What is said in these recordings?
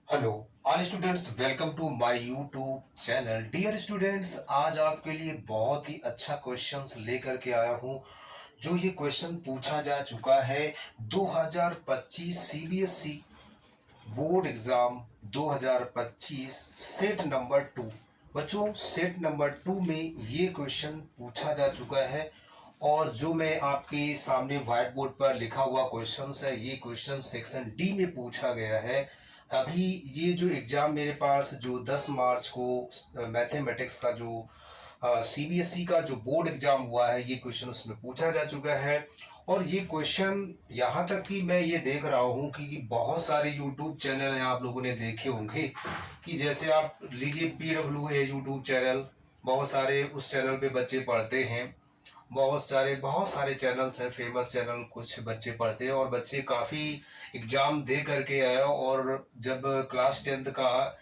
Hello all students, welcome to my YouTube channel. Dear students, आज आपके लिए बहुत ही अच्छा क्वेश्चंस लेकर के आया हूं। जो ये क्वेश्चन पूछा जा चुका है 2025 CBSE board exam 2025 set number 2। बच्चों, सेट नंबर 2 में ये क्वेश्चन पूछा जा चुका है और जो मैं आपके सामने व्हाइट बोर्ड पर लिखा हुआ क्वेश्चन है, ये क्वेश्चन सेक्शन डी में पूछा गया है। अभी ये जो एग्ज़ाम मेरे पास जो 10 मार्च को मैथमेटिक्स का जो सीबीएसई का जो बोर्ड एग्जाम हुआ है, ये क्वेश्चन उसमें पूछा जा चुका है। और ये क्वेश्चन यहाँ तक कि मैं ये देख रहा हूँ कि बहुत सारे यूट्यूब चैनल हैं, आप लोगों ने देखे होंगे कि जैसे आप लीजिए पीडब्ल्यू है यूट्यूब चैनल, बहुत सारे उस चैनल पे बच्चे पढ़ते हैं। बहुत सारे चैनल्स हैं, फेमस चैनल, कुछ बच्चे पढ़ते हैं और बच्चे काफ़ी एग्ज़ाम दे करके आए। और जब क्लास 10th का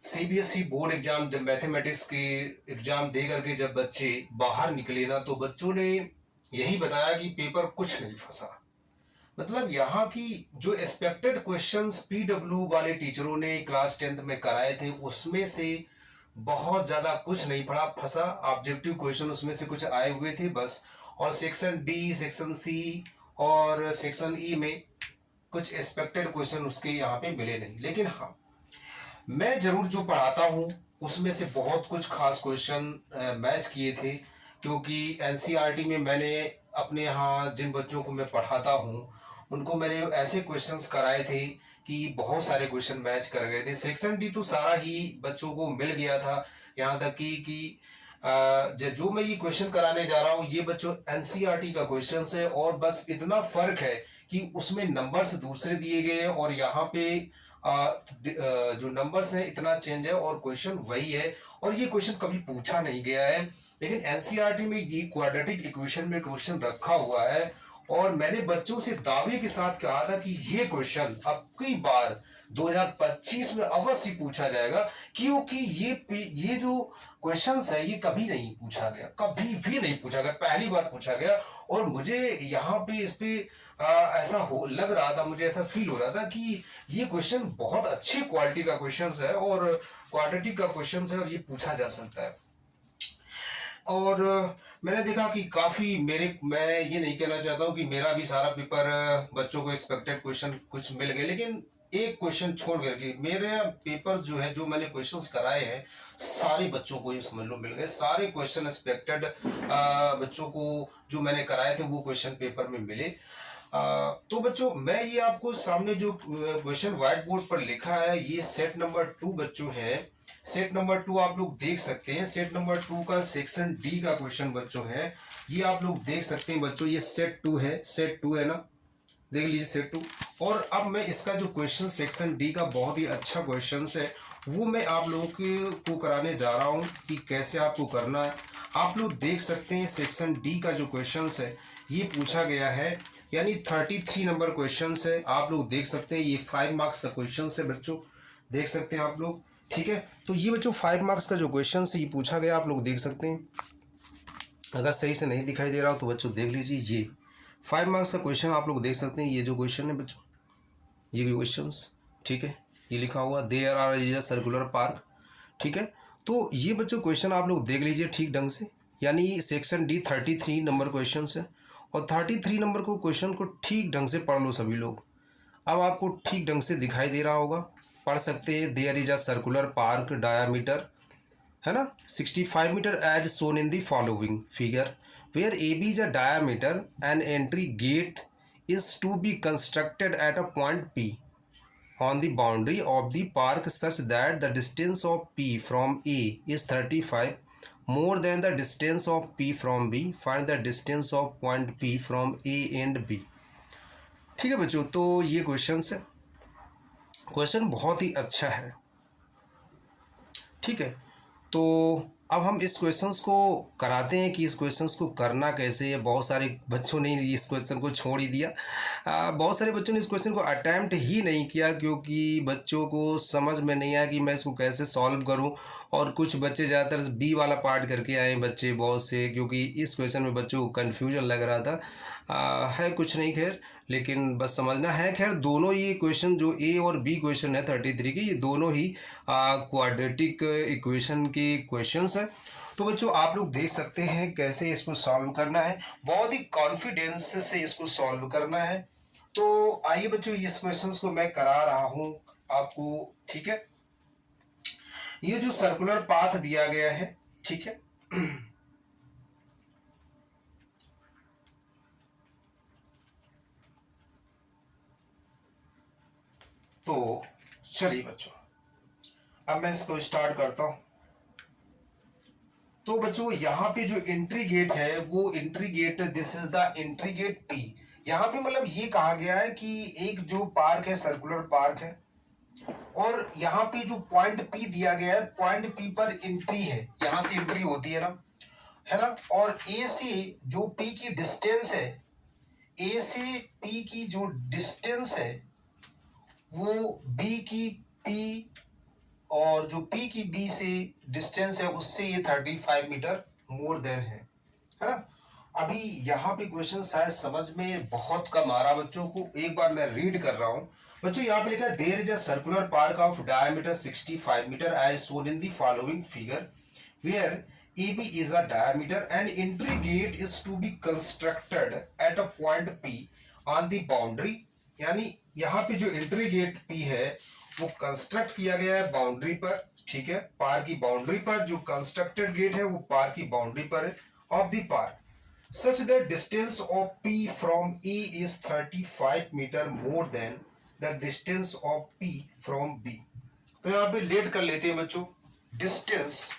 सीबीएसई बोर्ड एग्ज़ाम, जब मैथमेटिक्स के एग्ज़ाम दे करके जब बच्चे बाहर निकले ना, तो बच्चों ने यही बताया कि पेपर कुछ नहीं फंसा। मतलब यहाँ की जो एक्सपेक्टेड क्वेश्चंस पीडब्ल्यू वाले टीचरों ने क्लास 10th में कराए थे, उसमें से बहुत ज़्यादा कुछ नहीं पड़ा फंसा। ऑब्जेक्टिव क्वेश्चन उसमें से कुछ आए हुए थे बस। और सेक्शन डी, सेक्शन सी और सेक्शन ई में कुछ एक्सपेक्टेड क्वेश्चन उसके यहाँ पे मिले नहीं। लेकिन हाँ, मैं जरूर जो पढ़ाता हूँ उसमें से बहुत कुछ खास क्वेश्चन मैच किए थे, क्योंकि एनसीईआरटी में मैंने अपने यहाँ जिन बच्चों को मैं पढ़ाता हूँ उनको मैंने ऐसे क्वेश्चंस कराए थे कि बहुत सारे क्वेश्चन मैच कर गए थे। सेक्शन डी तो सारा ही बच्चों को मिल गया था। यहाँ तक कि जो मैं ये क्वेश्चन कराने जा रहा हूँ, ये बच्चों एनसीईआरटी का क्वेश्चन है और बस इतना फर्क है कि उसमें नंबर्स दूसरे दिए गए हैं और यहाँ पे जो नंबर्स हैं इतना चेंज है और क्वेश्चन वही है। और ये क्वेश्चन कभी पूछा नहीं गया है, लेकिन एनसीईआरटी में ये क्वाड्रेटिक इक्वेशन में क्वेश्चन रखा हुआ है। और मैंने बच्चों से दावे के साथ कहा था कि ये क्वेश्चन अब कई बार 2025 में अवश्य पूछा जाएगा, क्योंकि ये जो क्वेश्चंस है ये कभी नहीं पूछा गया, कभी भी नहीं पूछा गया, पहली बार पूछा गया। और मुझे यहाँ पे इस पे ऐसा हो लग रहा था, मुझे ऐसा फील हो रहा था कि ये क्वेश्चन बहुत अच्छी क्वालिटी का क्वेश्चन है और क्वाड्रेटिक का क्वेश्चन है और ये पूछा जा सकता है। और मैंने देखा कि काफ़ी मैं ये नहीं कहना चाहता हूँ कि मेरा भी सारा पेपर बच्चों को एक्सपेक्टेड क्वेश्चन कुछ मिल गए, लेकिन एक क्वेश्चन छोड़ करके मेरे पेपर जो है, जो मैंने क्वेश्चंस कराए हैं, सारे बच्चों को ये समझ लो मिल गए। सारे क्वेश्चन एक्सपेक्टेड बच्चों को जो मैंने कराए थे वो क्वेश्चन पेपर में मिले। तो बच्चों, मैं ये आपको सामने जो क्वेश्चन व्हाइट बोर्ड पर लिखा है, ये सेट नंबर 2 बच्चों है। सेट नंबर 2 आप लोग देख सकते हैं। सेट नंबर 2 का सेक्शन डी का क्वेश्चन बच्चों है, ये आप लोग देख सकते हैं बच्चों। ये सेट 2 है, सेट 2 है ना, देख लीजिए सेट 2। और अब मैं इसका जो क्वेश्चन सेक्शन डी का बहुत ही अच्छा क्वेश्चन है वो मैं आप लोगों को कराने जा रहा हूँ कि कैसे आपको करना है। आप लोग देख सकते हैं सेक्शन डी का जो क्वेश्चन है ये पूछा गया है, यानी 33 नंबर क्वेश्चन है। आप लोग देख सकते हैं ये 5 मार्क्स का क्वेश्चन है बच्चों, देख सकते हैं आप लोग। ठीक है, तो ये बच्चों 5 मार्क्स का जो क्वेश्चन है ये पूछा गया, आप लोग देख सकते हैं। अगर सही से नहीं दिखाई दे रहा हो तो बच्चों देख लीजिए, ये 5 मार्क्स का क्वेश्चन आप लोग देख सकते हैं। ये जो क्वेश्चन है बच्चों, ये क्वेश्चन, ठीक है, ये लिखा हुआ there are is a circular park. ठीक है, तो ये बच्चों क्वेश्चन आप लोग देख लीजिए ठीक ढंग से, यानी सेक्शन डी 33 नंबर क्वेश्चन है और 33 नंबर को क्वेश्चन को ठीक ढंग से पढ़ लो सभी लोग। अब आपको ठीक ढंग से दिखाई दे रहा होगा, पढ़ सकते हैं। There is a circular park diameter, है ना, 65 metre as shown in the following figure, where A B is a diameter and entry gate is to be constructed at a point P on the boundary of the park such that the distance of P from A is 35 more than the distance of P from B. Find the distance of point P from A and B. ठीक है बच्चों, तो ये question है, question बहुत ही अच्छा है। ठीक है, तो अब हम इस क्वेश्चंस को कराते हैं कि इस क्वेश्चंस को करना कैसे है। बहुत सारे बच्चों ने इस क्वेश्चन को छोड़ ही दिया, बहुत सारे बच्चों ने इस क्वेश्चन को अटैम्प्ट ही नहीं किया, क्योंकि बच्चों को समझ में नहीं आया कि मैं इसको कैसे सॉल्व करूं। और कुछ बच्चे ज़्यादातर बी वाला पार्ट करके आए हैं बच्चे बहुत से, क्योंकि इस क्वेश्चन में बच्चों को कन्फ्यूजन लग रहा था। है कुछ नहीं खैर, लेकिन बस समझना है। खैर दोनों ये क्वेश्चन जो ए और बी क्वेश्चन है 33 की, ये दोनों ही क्वाड्रेटिक इक्वेशन के क्वेश्चंस हैं। तो बच्चों आप लोग देख सकते हैं कैसे इसको सॉल्व करना है, बहुत ही कॉन्फिडेंस से इसको सॉल्व करना है। तो आइए बच्चों इस क्वेश्चंस को मैं करा रहा हूं आपको, ठीक है। ये जो सर्कुलर पाथ दिया गया है, ठीक है, तो चलिए बच्चों अब मैं इसको स्टार्ट करता हूं। तो बच्चों यहाँ पे जो एंट्री गेट है वो entry gate, this is the entry gate P. यहाँ पे मतलब ये कहा गया है कि एक जो पार्क है सर्कुलर पार्क है, और यहाँ पे जो पॉइंट पी दिया गया है, पॉइंट पी पर एंट्री है, यहाँ से एंट्री होती है ना, है ना। और ए से जो पी की डिस्टेंस है, ए से पी की जो डिस्टेंस है वो बी की पी, और जो पी की बी से डिस्टेंस है उससे ये 35 मीटर मोर देन है ना। अभी यहाँ पे क्वेश्चन शायद समझ में बहुत कम आ रहा बच्चों को, एक बार मैं रीड कर रहा हूँ। बच्चों यहाँ पे लिखा है there is a circular park of diameter 65 metre as shown in the following figure where AB is a diameter and entry gate is to be constructed at a point P on the boundary। यानी यहाँ पे जो entry gate P है वो construct किया गया है boundary पर, ठीक है, पार की बाउंड्री पर। जो कंस्ट्रक्टेड गेट है वो पार की बाउंड्री पर है of the park, such that distance of P from A is 35 metre more than the distance of P from B। तो यहाँ पे लेट कर लेते हैं बच्चों, distance,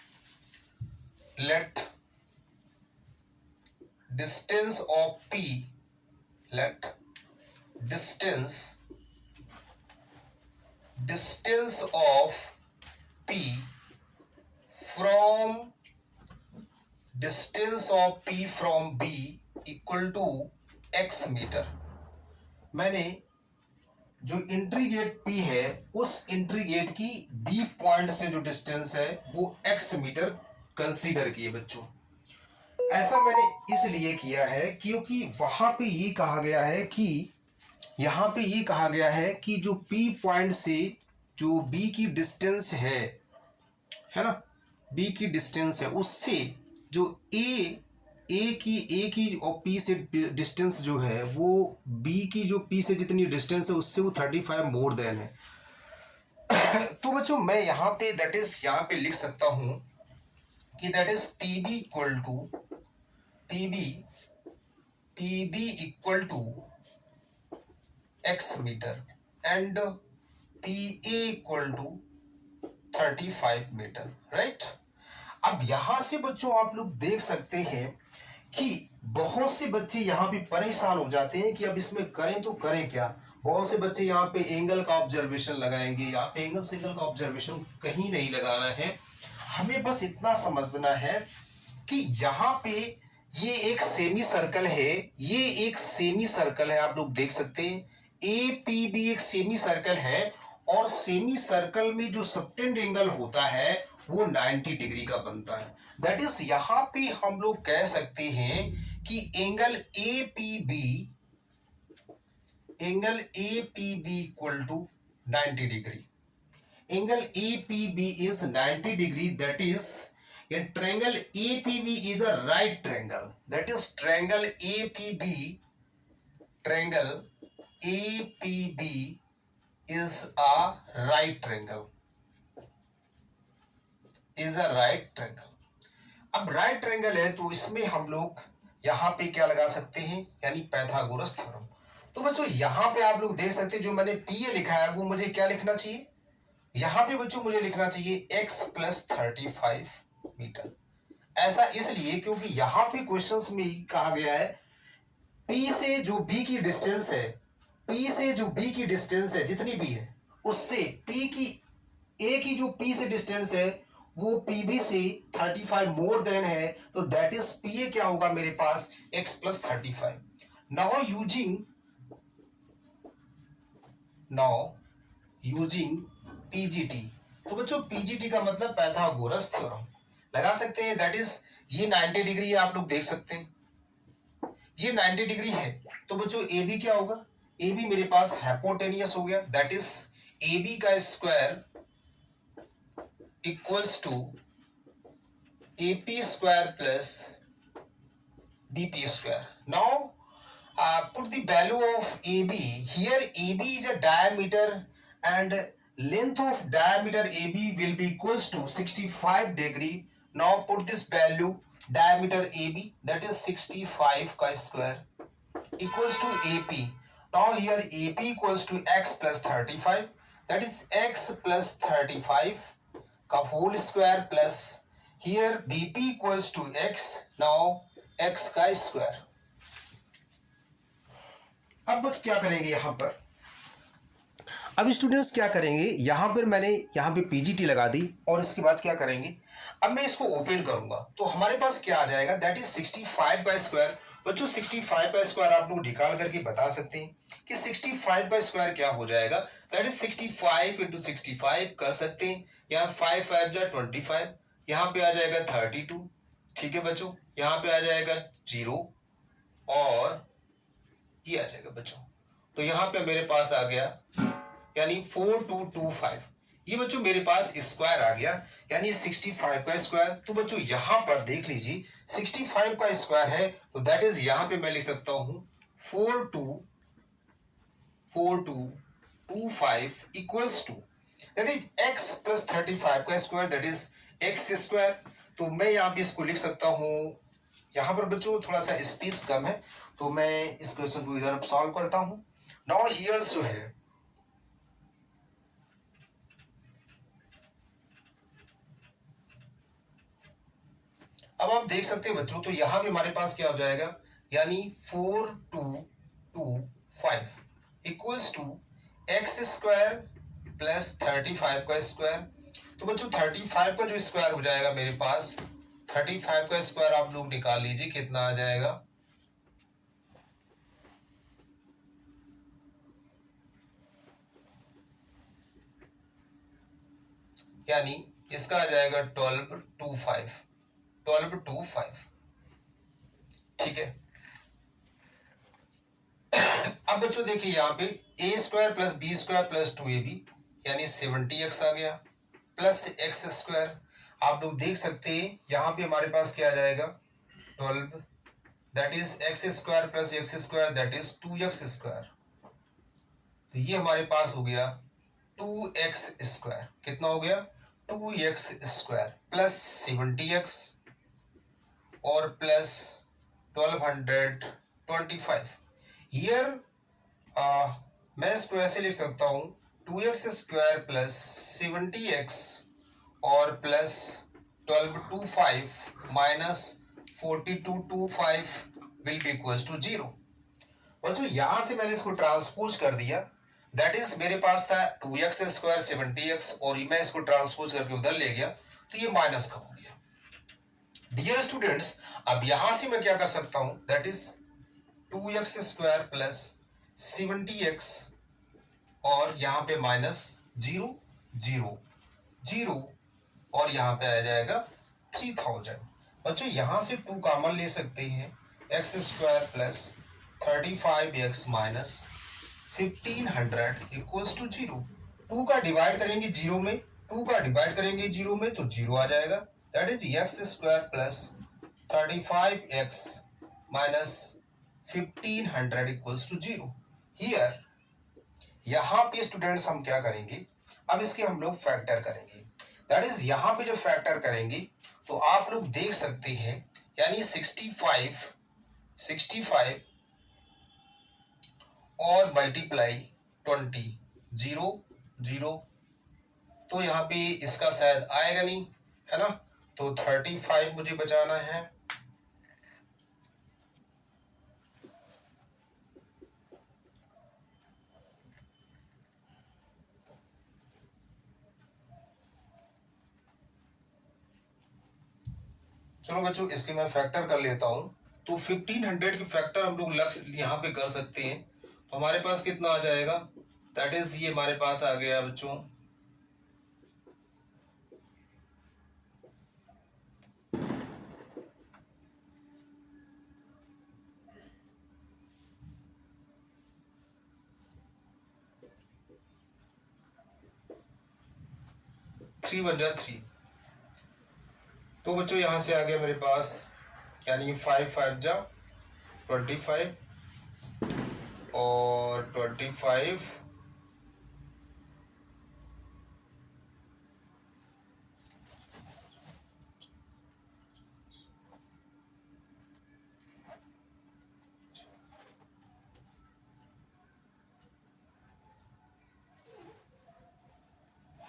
let distance of P, let distance of P from B equal to x metre. मैंने जो entry gate P है उस इंट्री गेट की B पॉइंट से जो डिस्टेंस है वो x मीटर कंसीडर किए बच्चों। ऐसा मैंने इसलिए किया है क्योंकि वहां पे ये कहा गया है कि, यहाँ पे ये कहा गया है कि जो P पॉइंट से जो B की डिस्टेंस है ना, B की डिस्टेंस है उससे जो A की और P से डिस्टेंस जो है वो B की जो P से जितनी डिस्टेंस है उससे वो 35 मोर देन है। तो बच्चों मैं यहाँ पे दैट इज यहाँ पे लिख सकता हूं कि that is PB equal to equal to x metre and PA equal to 35 metre, right. अब यहां से बच्चों आप लोग देख सकते हैं कि बहुत से बच्चे यहाँ पे परेशान हो जाते हैं कि अब इसमें करें तो करें क्या। बहुत से बच्चे यहाँ पे एंगल का ऑब्जर्वेशन लगाएंगे, यहाँ पे एंगल से एंगल का ऑब्जर्वेशन कहीं नहीं लगाना है। हमें बस इतना समझना है कि यहाँ पे ये एक सेमी सर्कल है, ये एक सेमी सर्कल है, आप लोग देख सकते हैं APB एक सेमी सर्कल है, और सेमी सर्कल में जो सबटेंड एंगल होता है वो 90 डिग्री का बनता है। दैट इज यहाँ पे हम लोग कह सकते हैं कि angle APB equal to 90 degree. Angle APB is 90 degree, that is a triangle APB is a right triangle, that is triangle APB is a right triangle, अब राइट ट्रायंगल है तो इसमें हम लोग यहाँ पे क्या लगा सकते हैं, यानी पाइथागोरस थ्योरम। तो बच्चों यहाँ पे आप लोग देख सकते हैं जो मैंने PA लिखा है वो मुझे क्या लिखना चाहिए, यहाँ पे बच्चों मुझे लिखना चाहिए x प्लस 35 मीटर। ऐसा इसलिए क्योंकि यहाँ पे क्वेश्चंस में कहा गया है P से जो B की डिस्टेंस है, P से जो B की डिस्टेंस है जितनी भी है उससे P की A की जो P से डिस्टेंस है वो PB से 35 मोर देन है, तो दैट इज PA क्या होगा मेरे पास x plus 35। Now using PGT, तो बच्चों PGT का मतलब पाइथागोरस थ्योरम लगा सकते हैं। दैट इज ये 90 डिग्री आप लोग देख सकते हैं, ये 90 डिग्री है, तो बच्चों ए बी क्या होगा, ए बी मेरे पास हाइपोटेनियस हो गया, दैट इज ए बी का square equals to A P square plus B P square. Now put the value of AB. Here AB is a diameter and length of diameter AB will be equals to 65 degree. Now put this value diameter AB, that is 65 का square equals to AP. Now here AP equals to x plus 35, that is x plus 35 का whole square plus here BP equals to x. Now x का square. अब क्या करेंगे यहाँ पर, अब students क्या करेंगे, यहाँ पर मैंने यहाँ पे पीजीटी लगा दी और इसके बाद क्या करेंगे, अब मैं इसको ओपन करूंगा तो हमारे पास क्या आ जाएगा, दैट इज 65 का स्क्वायर. बच्चों 65 का स्क्वायर आप लोग निकाल करके बता सकते हैं कि 65 का स्क्वायर क्या हो जाएगा, दैट इज 65 इंटू 65 कर सकते हैं. यहाँ 5 5 जा 25, यहाँ पे आ जाएगा 32. ठीक है बच्चों, यहाँ पे आ जाएगा 0 और ये आ जाएगा बच्चों. तो यहाँ पे मेरे पास आ गया यानी 4225. ये बच्चों मेरे पास स्क्वायर आ गया यानी 65 का स्क्वायर. तो बच्चों यहाँ पर देख लीजिए 65 का स्क्वायर है तो दैट इज यहाँ पे मैं लिख सकता हूँ 4225 equals to that is x plus 35 का square, that is x square. तो मैं यहाँ पे इसको लिख सकता हूँ, यहाँ पर बच्चों थोड़ा सा स्पेस कम है तो मैं इस क्वेश्चन को इधर सॉल्व करता हूँ. नाउ हियर जो है अब आप देख सकते हैं बच्चों, तो यहां पे हमारे पास क्या हो जाएगा यानी 4225 equals to x square plus 35 का स्क्वायर. तो बच्चों 35 का जो स्क्वायर हो जाएगा मेरे पास, 35 का स्क्वायर आप लोग निकाल लीजिए कितना आ जाएगा, यानी इसका आ जाएगा 1225. ठीक है. अब बच्चों देखिए यहाँ पे a square plus b square plus 2ab यानी 70x आ गया प्लस एक्स स्क्वायर. आप लोग देख सकते हैं यहाँ पे हमारे पास क्या आ जाएगा 12, that is x square plus x square that is 2x square. तो ये हमारे पास हो गया 2x स्क्वायर. कितना हो गया 2x स्क्वायर प्लस 70x और प्लस 1225. हियर मैं इसको ऐसे लिख सकता हूँ 2x स्क्वायर प्लस 70x और plus 1225 minus 4225 will be equals to 0. बच्चों यहां से मैंने इसको ट्रांसपोज कर दिया, दैट इज मेरे पास था 2x स्क्वायर 70x और मैं इसको ट्रांसपोज करके उधर ले गया तो ये माइनस का हो गया. डियर स्टूडेंट्स अब यहां से मैं क्या कर सकता हूं, that is 2x square plus 70x और यहाँ पे माइनस 0 0 0 और यहाँ पे आ जाएगा 3000. बच्चों यहाँ से 2 कॉमन ले सकते हैं, x square plus 35x minus 1500 equals to 0. 2 का डिवाइड करेंगे 0 में, 2 का डिवाइड करेंगे 0 में तो 0 आ जाएगा, that is x square plus 35x minus 1500 equals to 0. Here यहाँ पे स्टूडेंट्स हम क्या करेंगे, अब इसके हम लोग फैक्टर करेंगे, दैट इज यहाँ पे जब फैक्टर करेंगे तो आप लोग देख सकते हैं यानी 65 और मल्टीप्लाई 20 0 0 तो यहाँ पे इसका शायद आएगा नहीं है ना, तो 35 मुझे बचाना है. चलो बच्चों इसके मैं फैक्टर कर लेता हूं, तो 1500 की फैक्टर हम लोग लक्ष्य यहाँ पे कर सकते हैं. तो हमारे पास कितना आ जाएगा, दैट इज ये हमारे पास आ गया बच्चों 1 3 बन जाए 3। तो बच्चों यहाँ से आ गया मेरे पास, यानी 5 5 जा 25 और 25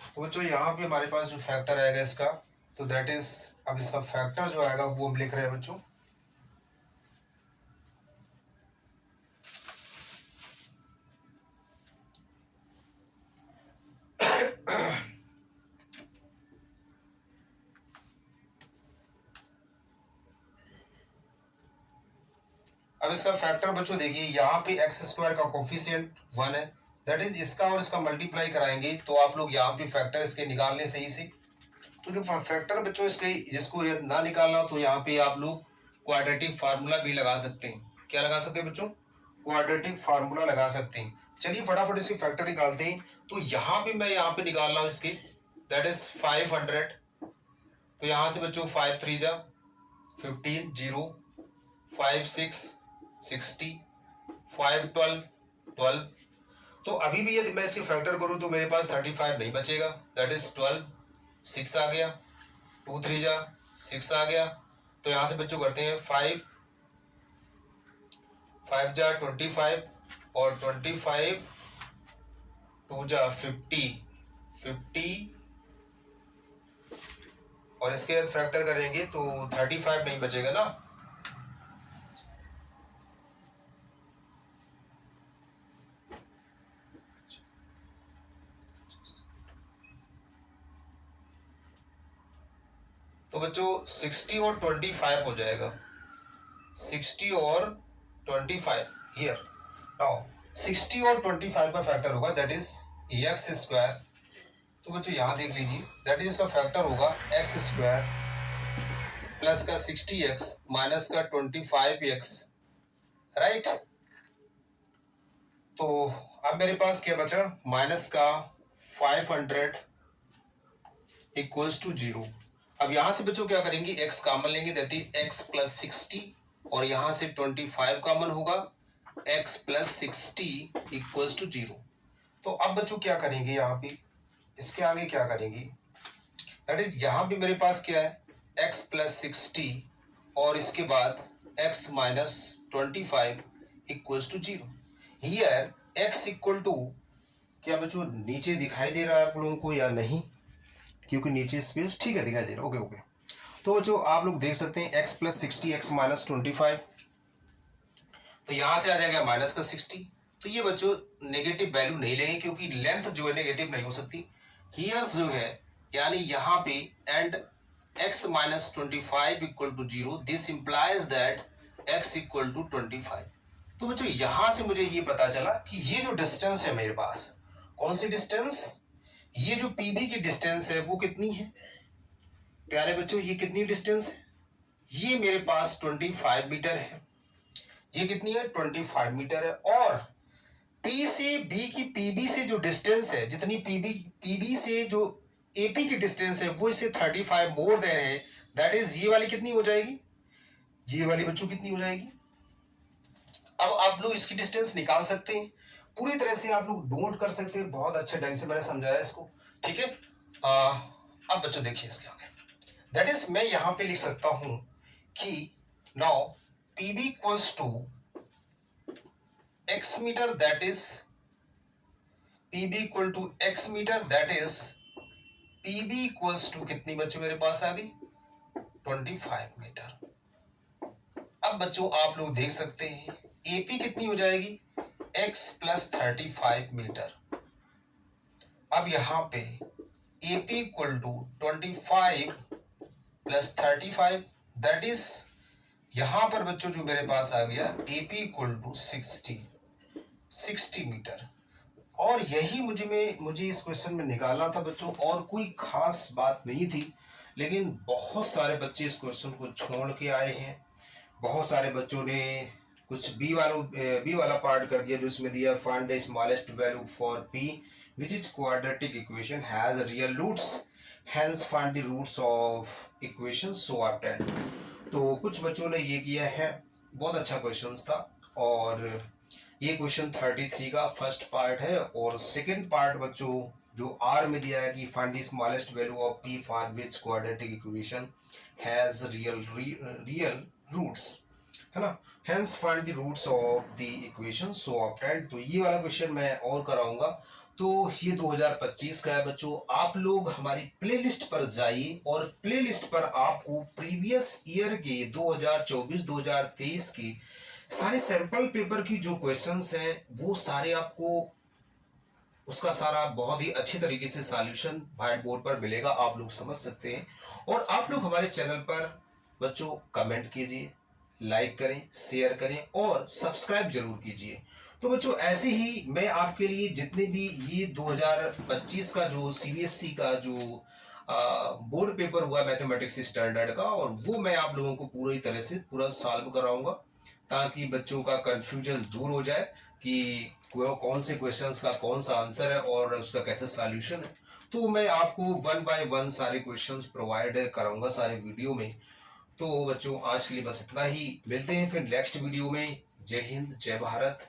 तो बच्चों यहाँ पे हमारे पास जो फैक्टर आएगा इसका, तो दैट इज, अब इसका फैक्टर जो आएगा वो हम लिख रहे हैं बच्चों। अब इसका फैक्टर बच्चों देखिए, यहाँ पे एक्स स्क्वायर का कोफिशिएंट 1 है, दैट इज इसका और इसका मल्टीप्लाई कराएंगे तो आप लोग यहाँ पे फैक्टर इसके निकाल लें सही से। तो जो फैक्टर बच्चों इसके, जिसको ये ना निकालना हो तो यहाँ पे आप लोग क्वाड्रेटिक फार्मूला भी लगा सकते हैं। क्या लगा सकते हैं बच्चों? क्वाड्रेटिक फार्मूला लगा सकते हैं। चलिए फटाफट इसकी फैक्टर निकालते हैं। तो यहाँ पे मैं यहाँ पे निकाल रहा हूँ इसके, दैट इज 500। तो यहाँ से बच्चों 5 3 जा 15, 0 5 6 60, 5 12 12। तो अभी भी यदि मैं इसकी फैक्टर करूँ तो मेरे पास 35 नहीं बचेगा, दैट इज 12 6 आ गया, 2 3 जा 6 आ गया। तो यहाँ से बच्चों करते हैं 5 5 जा 25 और 25 2 जा 50 50 और इसके बाद फैक्टर करेंगे तो 35 नहीं बचेगा ना। तो बच्चों 60 और 25 हो जाएगा, 60 और 25 हियर। नाउ 60 और 25 का फैक्टर होगा दैट इज एक्स स्क्वायर। तो बच्चों यहाँ देख लीजिए, दैट इज इसका फैक्टर होगा एक्स स्क्वायर प्लस का 60x माइनस का 25x, राइट। तो अब मेरे पास क्या बचा, माइनस का 500 इक्वल्स टू 0। अब यहां से बच्चों क्या करेंगे, x कॉमन लेंगे, दैट इज x प्लस 60 और यहां से 25 कॉमन होगा, x प्लस 60 इक्वल्स टू 0। तो अब बच्चों क्या करेंगे, यहाँ पे इसके आगे क्या करेंगे, दैट इज यहाँ पे मेरे पास क्या है x प्लस 60 और इसके बाद x minus 25 equals to 0। Here x equal to, क्या बच्चों नीचे दिखाई दे रहा है आप लोगों को या नहीं, क्योंकि नीचे स्पेस ठीक है दिखाई दे रहा है, ओके ओके। तो जो आप लोग देख सकते हैं x प्लस 60 x माइनस 25, तो यहां से आ जाएगा माइनस का 60। तो ये बच्चों नेगेटिव वैल्यू नहीं लेंगे क्योंकि लेंथ जो है नेगेटिव नहीं हो सकती। हियर जो है यानी यहाँ पे and x minus 25 equal to 0, this implies that x equal to 25। तो बच्चों यहां से मुझे ये पता चला कि ये जो डिस्टेंस है मेरे पास, कौन सी डिस्टेंस, ये जो पीबी की डिस्टेंस है वो कितनी है प्यारे बच्चों, ये कितनी डिस्टेंस है, ये मेरे पास 25 मीटर है। ये कितनी है 25 मीटर है। और पी से बी की पीबी से जो डिस्टेंस है, जितनी पीबी से जो एपी की डिस्टेंस है वो इससे 35 मोर देन है, दैट इज ये वाली कितनी हो जाएगी, ये वाली बच्चों कितनी हो जाएगी। अब आप लोग इसकी डिस्टेंस निकाल सकते हैं, पूरी तरह से आप लोग नोट कर सकते हैं, बहुत अच्छे ढंग से मैंने समझाया इसको, ठीक है। अब बच्चों देखिए इसके आगे, दैट इज मैं यहां पे लिख सकता हूं कि now P B equals to x metre, that is P B equal to x metre, that is P B equals to कितनी बच्चों मेरे पास आ गई 25 मीटर। अब बच्चों आप लोग देख सकते हैं एपी कितनी हो जाएगी x प्लस 35 मीटर। अब यहां पे AP equal to 25 plus 35, that is यहां पर बच्चों जो मेरे पास आ गया एपी इक्वल टू 60 मीटर। और यही मुझे इस क्वेश्चन में निकालना था बच्चों, और कोई खास बात नहीं थी, लेकिन बहुत सारे बच्चे इस क्वेश्चन को छोड़ के आए हैं। बहुत सारे बच्चों ने कुछ बी वाला पार्ट कर दिया, जो इसमें दिया find the smallest value for P which is quadratic equation has real roots. Hence find the roots of equation so obtained. तो कुछ बच्चों ने ये किया है, बहुत अच्छा क्वेश्चन था। और ये क्वेश्चन 33 का फर्स्ट पार्ट है। और सेकंड पार्ट बच्चों जो आर में दिया है कि find the smallest value of P for which quadratic equation has real roots, है ना। Hence find the roots of the equation so obtained. तो ये वाला क्वेश्चन मैं और कराऊंगा। तो ये 2025 का है बच्चों। आप लोग हमारी प्लेलिस्ट पर जाइए और प्लेलिस्ट पर आपको प्रीवियस ईयर के 2024-2023 के सारे सैंपल पेपर की जो क्वेश्चंस हैं वो सारे आपको, उसका सारा बहुत ही अच्छी तरीके से सॉल्यूशन व्हाइट बोर्ड पर मिलेगा, आप लोग समझ सकते हैं। और आप लोग हमारे चैनल पर बच्चों कमेंट कीजिए, लाइक करें, शेयर करें और सब्सक्राइब जरूर कीजिए। तो बच्चों ऐसे ही मैं आपके लिए जितने भी ये 2025 का जो सीबीएसई का जो बोर्ड पेपर हुआ मैथमेटिक्स स्टैंडर्ड का, और वो मैं आप लोगों को पूरी तरह से पूरा सॉल्व कराऊंगा ताकि बच्चों का कंफ्यूजन दूर हो जाए कि कौन से क्वेश्चंस का कौन सा आंसर है और उसका कैसे सॉल्यूशन है। तो मैं आपको वन बाय वन सारे क्वेश्चंस प्रोवाइड कराऊंगा सारे वीडियो में। तो बच्चों आज के लिए बस इतना ही, मिलते हैं फिर नेक्स्ट वीडियो में। जय हिंद, जय भारत।